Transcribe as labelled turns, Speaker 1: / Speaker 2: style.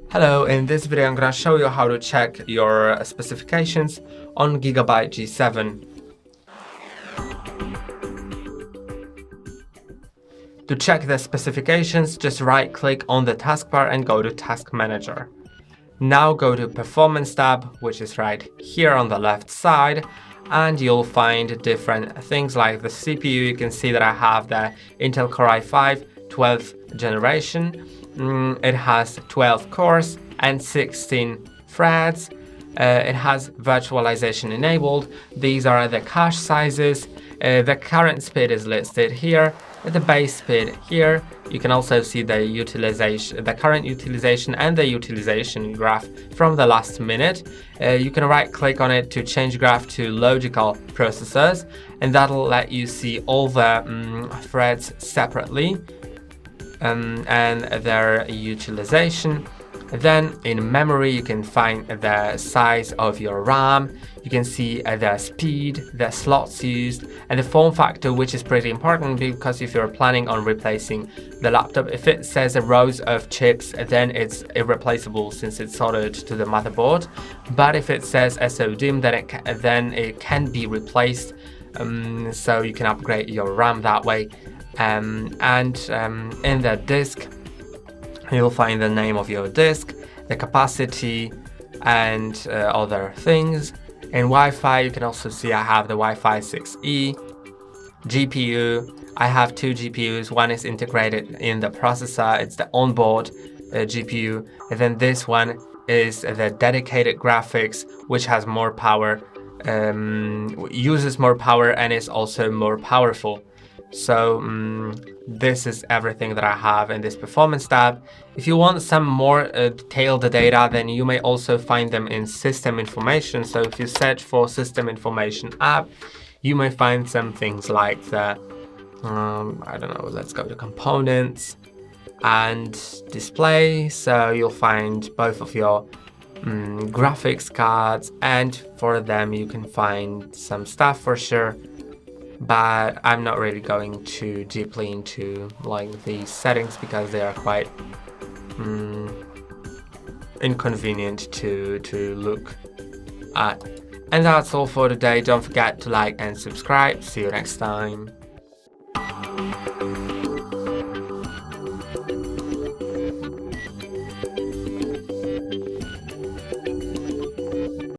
Speaker 1: Hello, in this video I'm going to show you how to check your specifications on GIGABYTE G7. To check the specifications, just right click on the taskbar and go to Task Manager. Now go to Performance tab, which is right here on the left side, and you'll find different things like the CPU. You can see that I have the Intel Core i5 12th generation. It has 12 cores and 16 threads. It has virtualization enabled. These are the cache sizes. The current speed is listed here. The base speed here. You can also see the utilization, the current utilization and the utilization graph from the last minute. You can right click on it to change graph to logical processors, and that'll let you see all the threads separately and their utilization. Then in memory you can find the size of your RAM, you can see the speed, the slots used, and the form factor, which is pretty important because if you're planning on replacing the laptop, if it says rows of chips, then it's irreplaceable since it's soldered to the motherboard. But if it says SODIMM, then it can be replaced, so you can upgrade your RAM that way. In the disk, you'll find the name of your disk, the capacity, and other things. In Wi-Fi, you can also see I have the Wi-Fi 6E. GPU, I have two GPUs. One is integrated in the processor, it's the onboard GPU. And then this one is the dedicated graphics, which has more power, uses more power, and is also more powerful. So this is everything that I have in this performance tab. If you want some more detailed data, then you may also find them in system information. So if you search for system information app, you may find some things like the, I don't know, let's go to components and display. So you'll find both of your graphics cards, and for them you can find some stuff for sure. But I'm not really going too deeply into like these settings because they are quite inconvenient to look at. And that's all for today. Don't forget to like and subscribe. See you next time.